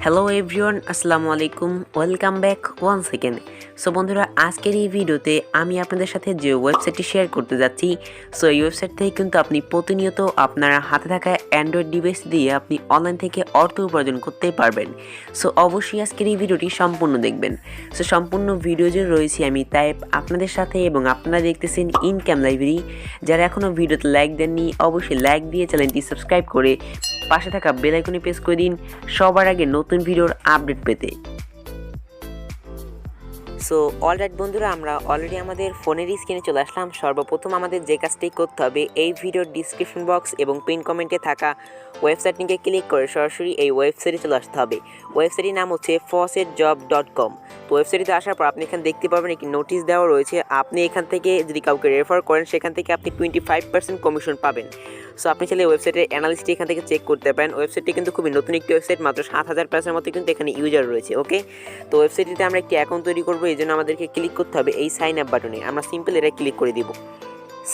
Hello everyone, আসসালামু আলাইকুম, welcome back once again. So বন্ধুরা, আজকের এই ভিডিওতে আমি আপনাদের সাথে যে ওয়েবসাইটটি শেয়ার করতে যাচ্ছি, সো এই ওয়েবসাইট থেকে কিন্তু আপনি প্রতিনিয়ত আপনার হাতে থাকা অ্যান্ড্রয়েড ডিভাইস দিয়ে আপনি অনলাইন থেকে অর্থ উপার্জন করতে পারবেন। সো অবশ্যই আজকের এই ভিডিওটি সম্পূর্ণ দেখবেন। সো সম্পূর্ণ ভিডিও যে রয়েছে আমি তাই আপনাদের সাথে, এবং আপনারা দেখতেছেন ইনকাম লাইব্রেরি। যারা এখনও ভিডিওতে লাইক দেননি, অবশ্যই লাইক দিয়ে চ্যানেলটি সাবস্ক্রাইব করে পাশে থাকা বেল আইকনে প্রেস করে দিন সবার আগে নতুন ভিডিওর আপডেট পেতে। সো অলরাইট বন্ধুরা, আমরা অলরেডি আমাদের ফোনের স্ক্রিনে চলে আসলাম। সর্বপ্রথম আমাদের যে কাজটি করতে হবে, এই ভিডিওর ডিসক্রিপশন বক্স এবং পিন কমেন্টে থাকা ওয়েবসাইট লিঙ্কে ক্লিক করে সরাসরি এই ওয়েবসাইটে চলে আসতে হবে। ওয়েবসাইটের নাম হচ্ছে faucetjob.com। তো ওয়েবসাইটে আসার পর আপনি এখানে দেখতে পাবেন একটি নোটিশ দেওয়া রয়েছে। আপনি এখান থেকে যদি কাউকে রেফার করেন, সেখান থেকে আপনি 25% কমিশন পাবেন। সো আপনি চাইলে ওয়েবসাইটের অ্যানালিস্টটি এখান থেকে চেক করতে পারেন। ওয়েবসাইটটি কিন্তু খুবই নতুন একটি ওয়েবসাইট, মাত্র 7,000+ মতো কিন্তু এখানে ইউজার রয়েছে। ওকে, তো ওয়েবসাইটটিতে আমরা একটি অ্যাকাউন্ট তৈরি করবো, এই জন্য আমাদেরকে ক্লিক করতে হবে এই সাইন আপ বাটনে। আমরা সিম্পল এটা ক্লিক করে দিব।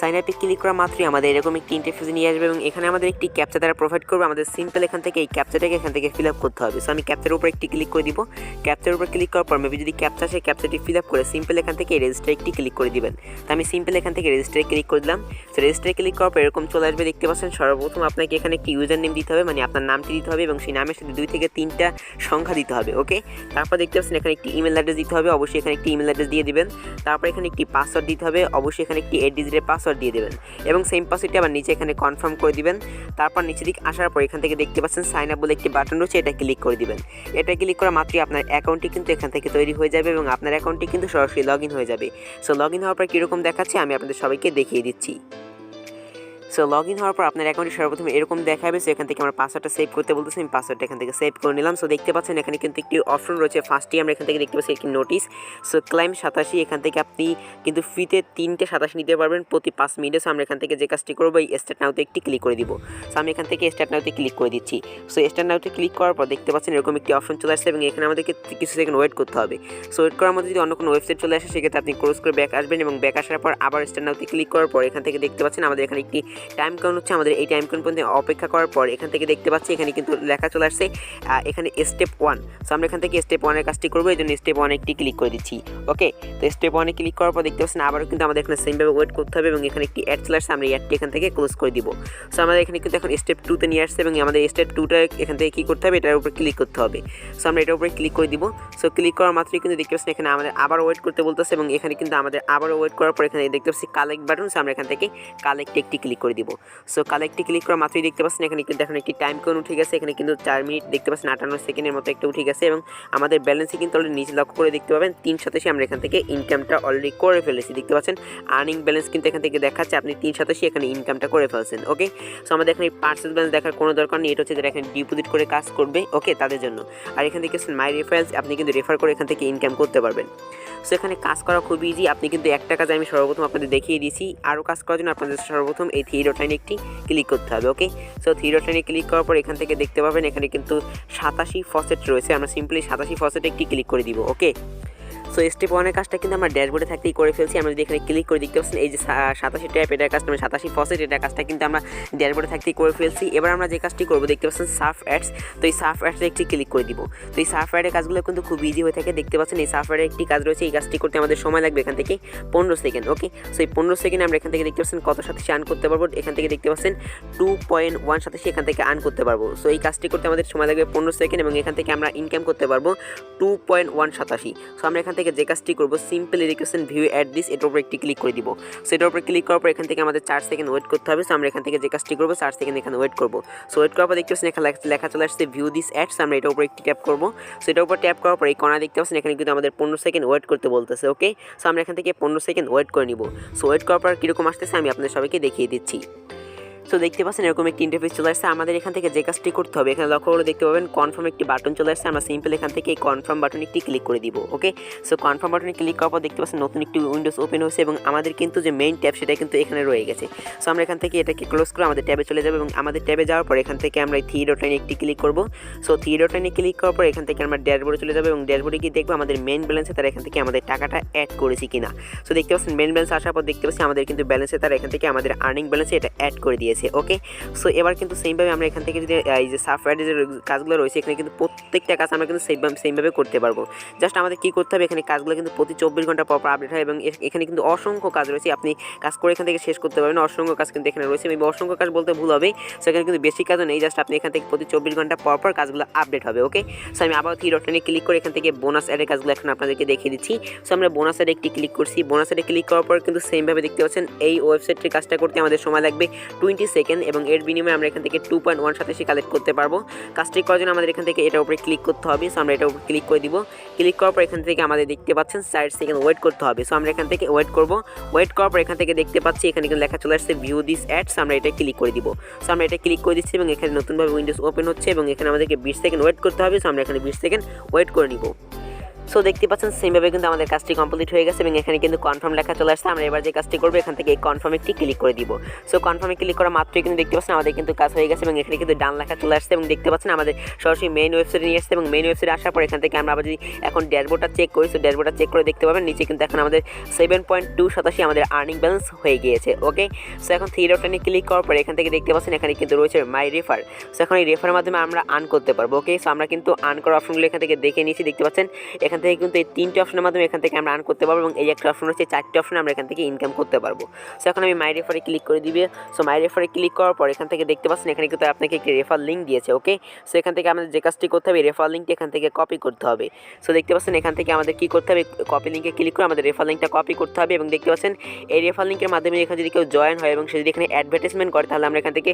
সাইন আপে ক্লিক করা মাত্রই আমাদের এরকম একটি ইন্টারফেস নিয়ে আসবে, এবং এখানে আমাদের একটি ক্যাপচা দ্বারা প্রোভাইড করবে। আমাদের সিম্পল এখান থেকে এই ক্যাপচাটাকে এখান থেকে ফিল আপ করতে হবে। সো আমি ক্যাপচার উপর একটি ক্লিক করে দিব। ক্যাপচার উপর ক্লিক করার পর মেবি যদি ক্যাপচা আসে, ক্যাপচাটি ফিল আপ করে সিম্পল এখান থেকে রেজিস্টার একটি ক্লিক করে দিবেন। তো আমি সিম্পল এখান থেকে রেজিস্টারে ক্লিক করে দিলাম। সো রেজিস্টারে ক্লিক করার পর এরকম চলে আসবে, দেখতে পাচ্ছেন। সর্বপ্রথম আপনাকে এখানে একটি ইউজার নেম দিতে হবে, মানে আপনার নামটি দিতে হবে, এবং সেই নামের সাথে 2 থেকে 3টা সংখ্যা দিতে হবে। ওকে, তারপর দেখতে পাচ্ছেন এখানে একটি ইমেল অ্যাড্রেস দিতে হবে, অবশ্যই এখানে একটি ইমেল অ্যাড্রেস দিয়ে দিবেন। তারপর এখানে একটি পাসওয়ার্ড দিতে হবে, অবশ্যই এখানে একটি 8 ডিজিটের পাসওয়ার্ড দিয়ে দেবেন, এবং সেম পাসওয়ার্ডটি আবার নিচে এখানে কনফার্ম করে দিবেন। তারপর নিচে দিক আসার পর এখান থেকে দেখতে পাচ্ছেন সাইন আপ বলে একটি বাটন রয়েছে, এটা ক্লিক করে দিবেন। এটা ক্লিক করা মাত্রই আপনার অ্যাকাউন্টটি কিন্তু এখান থেকে তৈরি হয়ে যাবে, এবং আপনার অ্যাকাউন্টটি কিন্তু সরাসরি লগ ইন হয়ে যাবে। সো লগ ইন হওয়ার পর কীরকম দেখাচ্ছে আমি আপনাদের সবাইকে দেখিয়ে দিচ্ছি। সো লগ ইন হওয়ার পর আপনার অ্যাকাউন্টে সর্বপ্রথম এরকম দেখাবে। সো এখান থেকে আমরা পাসওয়ার্ডটা সেভ করতে বলতেছি, আমি পাসওয়ার্ডটা এখান থেকে সেভ করে নিলাম। সো দেখতে পাচ্ছেন এখানে কিন্তু একটি অপশন রয়েছে। ফার্স্টে আমরা এখান থেকে দেখতে পাচ্ছি একটি নোটিস। সো ক্লাইম 87, এখান থেকে আপনি কিন্তু ফ্রিতে 3টে 87 নিতে পারবেন প্রতি 5 মিনিটে। সো আমরা এখান থেকে যে কাজটি করবো, এই স্টার্ট নাওতে একটি ক্লিক করে দিব। সো আমি এখান থেকে স্টার্ট নাওতে ক্লিক করে দিচ্ছি। সো স্টার্ট নাওতে ক্লিক করার পর দেখতে পাচ্ছেন এরকম একটি অপশন চলে আসছে, এবং এখানে আমাদেরকে কিছু সেকেন্ড ওয়েট করতে হবে। সো ওয়েট করার মধ্যে যদি অন্য কোনো ওয়েবসাইট চলে আসে, সেক্ষেত্রে আপনি ক্লোজ করে ব্যাক আসবেন, এবং ব্যাক আসার পর আবার স্টার্ট নাওতে ক্লিক করার পর এখান থেকে দেখতে পাচ্ছেন আমাদের এখানে একটি টাইম কাউন্ট হচ্ছে। আমাদের এই টাইম কাউন্ট পর্যন্ত অপেক্ষা করার পর এখান থেকে দেখতে পাচ্ছি এখানে কিন্তু লেখা চলে আসছে এখানে স্টেপ 1। সো আমরা এখান থেকে স্টেপ 1 এর কাজটি করবো, এই জন্য স্টেপ 1 একটি ক্লিক করে দিচ্ছি। ওকে, তো স্টেপ 1 এ ক্লিক করার পর দেখতে পাচ্ছেন আবারও কিন্তু আমাদের এখানে সেমভাবে ওয়েট করতে হবে, এবং এখানে একটি অ্যাড চলে আসছে। আমরা এই অ্যাডটি এখান থেকে ক্লোজ করে দিব। সো আমাদের এখানে কিন্তু এখন স্টেপ 2তে নিয়ে আসছে, এবং আমাদের স্টেপ 2টা এখান থেকে কী করতে হবে, এটার উপর ক্লিক করতে হবে। সো আমরা এটার উপরে ক্লিক করে দিব। সো ক্লিক করার মাত্রই কিন্তু দেখতে পাচ্ছেন এখানে আমাদের আবার ওয়েট করতে বলতেছে, এবং এখানে কিন্তু আমাদের আবারও ওয়েট করার পর এখানে দেখতে পাচ্ছি কালেক্ট বাটন। সো আমরা এখান থেকে কালেক্ট একটি ক্লিক করে দিব। সো কালেক্টে ক্লিক করা মাত্রই দেখতে পাচ্ছেন এখানে কিন্তু এখন একটি টাইম কাউন্ট উঠে গেছে। এখানে কিন্তু 4 মিনিট দেখতে পাচ্ছেন 58 সেকেন্ডের মতো একটা উঠে গেছে, এবং আমাদের ব্যালেন্সে কিন্তু অলরেডি নিচে লক্ষ্য করে দেখতে পাবেন 387 আমরা এখান থেকে ইনকামটা অলরেডি করে ফেলেছি। দেখতে পাচ্ছেন আর্নিং ব্যালেন্স কিন্তু এখান থেকে দেখাচ্ছে আপনি 387 এখানে ইনকামটা করে ফেলছেন। ওকে, সো আমাদের এখানে পার্সেল ব্যালেন্স দেখার কোনো দরকার নেই, এটা হচ্ছে যারা এখানে ডিপোজিট করে কাজ করবে, ওকে, তাদের জন্য। আর এখানে দেখতেছেন মাই রেফারেন্স, আপনি কিন্তু রেফার করে এখান থেকে ইনকাম করতে পারবেন। সো এখানে কাজ করা খুব ইজি। আপনি কিন্তু একটা কাজ আমি সর্বপ্রথম আপনাদের দেখিয়ে দিয়েছি। আরও কাজ করার জন্য আপনাদের সর্বপ্রথম এই 3 ডট লাইনে একটি ক্লিক করতে হবে। ওকে, সো 3 ডট লাইনে ক্লিক করার পর এখান থেকে দেখতে পাবেন এখানে কিন্তু 87 ফসেট রয়েছে। আমরা সিম্পলি 87 ফসেটে একটি ক্লিক করে দিব। ওকে, সো স্টেপ 1 এর কাজটা কিন্তু আমরা ড্যাশবোর্ডে থাকতেই করে ফেলছি। আমরা যদি এখানে ক্লিক করে দেখতে পাচ্ছেন এই যে 87 ট্যাপ, এটার কাজটা 87 ফসেট, এটার কাজটা কিন্তু আমরা ড্যাশবোর্ডে থাকতেই করে ফেলছি। এবার আমরা যে কাজটি করবো দেখতে পাচ্ছেন সার্ফ অ্যাডস। তো এই সার্ফ অ্যাডসে একটি ক্লিক করে দিব। তো এই সার্ফ অ্যাডের কাজগুলো কিন্তু খুব ইজি হয়ে থাকে। দেখতে পাচ্ছেন এই সার্ফ অ্যাডের একটি কাজ রয়েছে, এই কাজটি করতে আমাদের সময় লাগবে এখান থেকে 15 সেকেন্ড। ওকে, সো এই 15 সেকেন্ড আমরা এখান থেকে দেখতে পাচ্ছেন কত সাথে আর্ন করতে পারবো। এখান থেকে দেখতে পাচ্ছেন 2.1 এখান থেকে আর্ন করতে পারবো। সো এই কাজটি করতে আমাদের সময় লাগবে 15 সেকেন্ড, এবং এখান থেকে আমরা ইনকাম করতে পারবো 2.187। সো আমরা এখান থেকে যে কাজটি করবো সিম্পলি রিকোয়েশন ভিউ অ্যাড দিস, এটার উপর একটি ক্লিক করে দিব। সো এটার উপরে ক্লিক করার পর এখান থেকে আমাদের 4 সেকেন্ড ওয়েট করতে হবে। সো আমরা এখান থেকে যে কাজটি করবো 4 সেকেন্ড এখানে ওয়েট করবো। সো ওয়েট করার পর দেখতে পাচ্ছেন এখানে লেখা চলে আসছে ভিউ দিস অ্যাডস। আমরা এটার উপর একটি ট্যাপ করবো। সো এটার উপর ট্যাপ করার পর এই কর্নার দেখতে পাচ্ছেন এখানে কিন্তু আমাদের 15 সেকেন্ড ওয়েট করতে বলতেছে। ওকে, সো আমরা এখান থেকে 15 সেকেন্ড ওয়েট করে নিব। সো ওয়েট করার পর কীরকম আসতেছে আমি আপনাদের সবাইকে দেখিয়ে দিচ্ছি। সো দেখতে পাচ্ছেন এরকম একটি ইন্টারফেস চলে আসছে। আমাদের এখান থেকে যে কাজটি করতে হবে, এখানে লক্ষ্য করে দেখতে পাবেন কনফার্ম একটি বাটন চলে আসছে। আমরা সিম্পল এখান থেকে এই কনফার্ম বাটনে একটি ক্লিক করে দিব। ওকে, সো কনফার্ম বাটনে ক্লিক করার পর দেখতে পাচ্ছেন নতুন একটি উইন্ডোজ ওপেন হয়েছে, এবং আমাদের কিন্তু যে মেইন ট্যাব সেটা কিন্তু এখানে রয়ে গেছে। সো আমরা এখান থেকে এটাকে ক্লোজ করে আমাদের ট্যাবে চলে যাবো, এবং আমাদের ট্যাবে যাওয়ার পর এখান থেকে আমরা এই 3 ডট লাইনে একটি ক্লিক করবো। সো 3 ডট লাইনে ক্লিক করার পর এখান থেকে আমরা ড্যাশবোর্ডে চলে যাবো, এবং ড্যাশবোর্ডে গিয়ে দেখবো আমাদের মেইন ব্যালেন্সে তারা এখান থেকে আমাদের টাকাটা অ্যাড করেছি কিনা। সো দেখতে পাচ্ছেন মেইন ব্যালেন্স আসার পর দেখতে পাচ্ছি আমাদের কিন্তু ব্যালেন্সে তারা এখান থেকে আমাদের আর্নিং ব্যালেন্সে এটা অ্যাড করে দিয়েছে। গিয়েছে। ওকে, সো এবার কিন্তু সেমভাবে আমরা এখান থেকে যদি এই যে সফটওয়্যারের যে কাজগুলো রয়েছে এখানে কিন্তু প্রত্যেকটা কাজ আমরা কিন্তু সেমভাবে করতে পারবো। জাস্ট আমাদের কী করতে হবে, এখানে কাজগুলো কিন্তু প্রতি 24 ঘন্টা পর আপডেট হয় এবং এখানে কিন্তু অসংখ্য কাজ রয়েছে, আপনি কাজ করে এখান থেকে শেষ করতে পারবেন। অসংখ্য কাজ কিন্তু এখানে রয়েছে, এবং অসংখ্য কাজ বলতে ভুল হবে, সো এখানে কিন্তু বেশি কাজও নেই, জাস্ট আপনি এখান থেকে প্রতি 24 ঘন্টা পর কাজগুলো আপডেট হবে। ওকে, সো আমি আবার থ্রি ডটে ক্লিক করে এখান থেকে বোনাস অ্যাডের কাজগুলো এখন আপনাদেরকে দেখিয়ে দিচ্ছি। সো আমরা বোনাস অ্যাডে একটি ক্লিক করছি। বোনাস অ্যাডে ক্লিক করার পর কিন্তু সেমভাবে দেখতে পাচ্ছেন এই ওয়েবসাইটটির কাজটা করতে আমাদের সময় লাগবে 20 সেকেন্ড, এবং এর বিনিময়ে আমরা এখান থেকে 2.187 কালেক্ট করতে পারবো। কাজটি করার জন্য আমাদের এখান থেকে এটার উপরে ক্লিক করতে হবে। সো আমরা এটার উপরে ক্লিক করে দিব। ক্লিক করার পর এখান থেকে আমাদের দেখতে পাচ্ছেন 60 সেকেন্ড ওয়েট করতে হবে। সো আমরা এখান থেকে ওয়েট করব। ওয়েট করার পর এখান থেকে দেখতে পাচ্ছি এখানে কিন্তু লেখা চলে আসছে ভিউ দিস অ্যাডস। আমরা এটা ক্লিক করে দিব। সো আমরা এটা ক্লিক করে দিচ্ছি এবং এখানে নতুনভাবে উইন্ডোজ ওপেন হচ্ছে এবং এখানে আমাদেরকে 20 সেকেন্ড ওয়েট করতে হবে। সো আমরা এখানে 20 সেকেন্ড ওয়েট করে নিব। সো দেখতে পাচ্ছেন সেমভাবে কিন্তু আমাদের কাজটি কমপ্লিট হয়ে গেছে এবং এখানে কিন্তু কনফার্ম লেখা চলে আসছে। আমরা এবার যে কাজটি করবো এখান থেকে এই কনফার্মে একটি ক্লিক করে দিব। সো কনফার্মে ক্লিক করা মাত্রই কিন্তু দেখতে পাচ্ছেন আমাদের কিন্তু কাজ হয়ে গেছে এবং এখানে কিন্তু ডান লেখা চলে আসছে এবং দেখতে পাচ্ছেন আমাদের সরাসরি মেইন ওয়েবসাইটে নিয়ে আসছে এবং মেইন ওয়েবসাইটে আসার পর এখান থেকে আমরা আবার যদি এখন ড্যাশবোর্ডটা চেক করি, সো ড্যাশবোর্ডটা চেক করে দেখতে পাবেন নিচে কিন্তু এখন আমাদের 7.287 আমাদের আর্নিং ব্যালেন্স হয়ে গিয়েছে। ওকে, সো এখন থ্রি ডটে ক্লিক করার পর এখান থেকে দেখতে পাচ্ছেন এখানে কিন্তু রয়েছে মাই রেফার। সো এখন এই রেফারের মাধ্যমে আমরা আর্ন করতে পারবো। ওকে, সো আমরা কিন্তু আর্ন করার অপশনগুলো এখান থেকে দেখে নিয়েছি। দেখতে পাচ্ছেন এখান থেকে কিন্তু এই 3টি অপশনের মাধ্যমে এখান থেকে আমরা আর্ন করতে পারবো এবং এই একটা অপশন হচ্ছে 4টি অপশন আমরা এখান থেকে ইনকাম করতে পারবো। সো এখন আমি মাই রেফারে ক্লিক করে দিবে। সো মাই রেফারে ক্লিক করার পর এখান থেকে দেখতে পাচ্ছেন এখানে কিন্তু আপনাকে একটি রেফার লিঙ্ক দিয়েছে। ওকে, সো এখান থেকে আমাদের যে কাজটি করতে হবে রেফার লিঙ্কটি এখান থেকে কপি করতে হবে। সো দেখতে পাচ্ছেন এখান থেকে আমাদের কি করতে হবে, কপি লিঙ্কে ক্লিক করে আমাদের রেফার লিঙ্কটা কপি করতে হবে এবং দেখতে পাচ্ছেন এই রেফার লিঙ্কের মাধ্যমে এখানে যদি কেউ জয়েন হয় এবং সে যদি এখানে অ্যাডভার্টাইজমেন্ট করে তাহলে আমরা এখান থেকে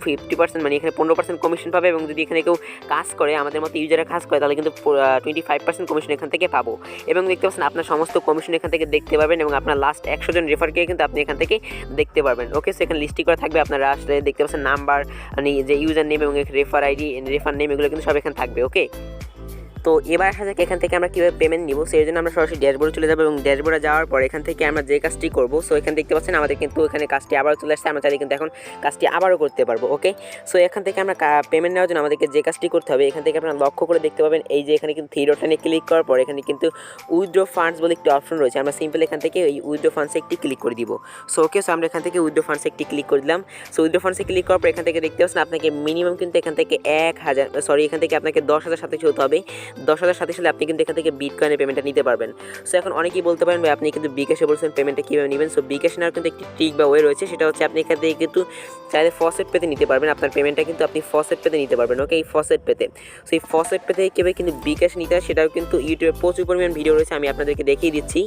50% মানে এখানে 15% কমিশন পাবে এবং যদি এখানে কেউ কাজ করে আমাদের মতো ইউজারে কাজ করে তাহলে কিন্তু 25% কমিশন এখান থেকে পাবো। এবং দেখতে পাচ্ছেন আপনার সমস্ত কমিশন এখান থেকে দেখতে পাবেন এবং আপনার লাস্ট 100 জন রেফারকে কিন্তু আপনি এখান থেকে দেখতে পারবেন। ওকে, সো এখানে লিস্টি করা থাকবে, আপনারা আসলে দেখতে পাচ্ছেন নাম্বার, যে ইউজার নেম এবং রেফার আইডি, রেফার নেম এগুলো কিন্তু সব এখানে থাকবে। ওকে, তো এবার আসা যাক এখান থেকে আমরা কীভাবে পেমেন্ট নিব। সেই জন্য আমরা সরাসরি ড্যাশবোর্ডে চলে যাবো এবং ড্যাশবোর্ডে যাওয়ার পর এখান থেকে আমরা যে কাজটি করবো, সো এখানে দেখতে পাচ্ছেন আমাদের কিন্তু এখানে কাজটি আবারও চলে আসছে, আমরা চাইলে কিন্তু এখন কাজটি আবারও করতে পারবো। ওকে, সো এখান থেকে আমরা পেমেন্ট নেওয়ার জন্য আমাদেরকে যে কাজটি করতে হবে এখান থেকে আপনারা লক্ষ্য করে দেখতে পাবেন এই যে এখানে কিন্তু থ্রি ডটে ক্লিক করার পর এখানে কিন্তু উইথড্র ফান্ডস বলে একটি অপশন রয়েছে। আমরা সিম্পল এখান থেকে এই উইথড্র ফান্ডসে একটি ক্লিক করে দিব। সো ওকে, সো আমরা এখান থেকে উইথড্র ফান্ডসে একটি ক্লিক করে দিলাম। সো উইথড্র ফান্ডসে ক্লিক করার পর এখান থেকে দেখতে পাচ্ছেন আপনাকে মিনিমাম কিন্তু এখান থেকে 1000 এখান থেকে আপনাকে 10,000 সাথে হতে হবে। 10,000 সাথে আপনি কিন্তু এখান থেকে বিটকয়েনের পেমেন্টটা নিতে পারবেন। সো এখন অনেকেই বলতে পারেন ভাই আপনি কিন্তু বিকাশে বলছেন পেমেন্টটা কীভাবে নেবেন। সো বিকাশে নেওয়ার কিন্তু একটি ট্রিক বা ওয়ে রয়েছে, সেটা হচ্ছে আপনি এখান থেকে কিন্তু চাইলে ফসেট পেতে নিতে পারবেন, আপনার পেমেন্টটা কিন্তু আপনি ফসেট পেতে নিতে পারবেন। ওকে, এই ফসেট পেতে, সো এই ফসেট পেতে কীভাবে কিন্তু বিকাশ নিতে হয় সেটাও কিন্তু ইউটিউবে প্রচুর পরিমাণ ভিডিও রয়েছে, আমি আপনাদেরকে দেখিয়ে দিচ্ছি।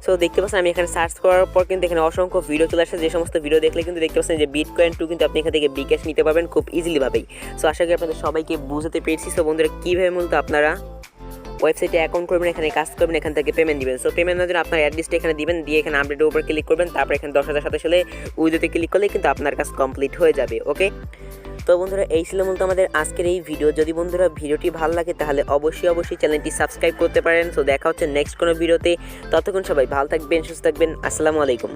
সো দেখতে পাচ্ছেন আমি এখানে সার্চ করার পর কিন্তু এখানে অসংখ্য ভিডিও চলে আসছে, যে সমস্ত ভিডিও দেখলে কিন্তু দেখতে পাচ্ছেন যে বিটকয়েন 2 কিন্তু আপনি এখান থেকে বিকাশ নিতে পারবেন খুব ইজিলিভাবেই। সো আশা করি আপনাদের সবাইকে বুঝতে পেরেছি। সো বন্ধুরা কীভাবে মূলত আপনারা ওয়েবসাইটে অ্যাকাউন্ট করবেন, এখানে কাজ করবেন, এখান থেকে পেমেন্ট দিবেন। সো পেমেন্ট নেওয়ার জন্য আপনার অ্যাড্রেসটা এখানে দিবেন, দিয়ে এখানে আপডেটের উপর ক্লিক করবেন, তারপর এখানে 10,000 সাথে উইথড্রোতে ক্লিক করলে কিন্তু আপনার কাজ কমপ্লিট হয়ে যাবে। ওকে, তো বন্ধুরা এই ছিল মূলত আমাদের আজকের এই ভিডিও। যদি বন্ধুরা ভিডিওটি ভালো লাগে তাহলে অবশ্যই চ্যানেলটি সাবস্ক্রাইব করতে পারেন। সো দেখা হচ্ছে নেক্সট কোনো ভিডিওতে, ততক্ষণ সবাই ভালো থাকবেন, সুস্থ থাকবেন। আসসালামু আলাইকুম।